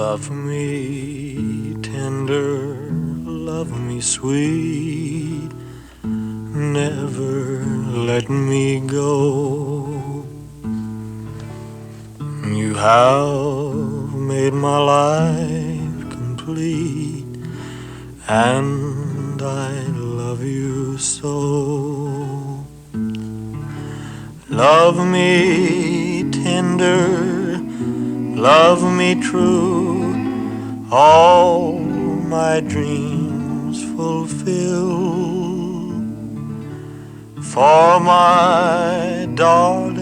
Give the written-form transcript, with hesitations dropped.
Love me tender, love me sweet, never let me go. You have made my life complete, and I love you so. Love me tender, love me true, all my dreams fulfill. For my darling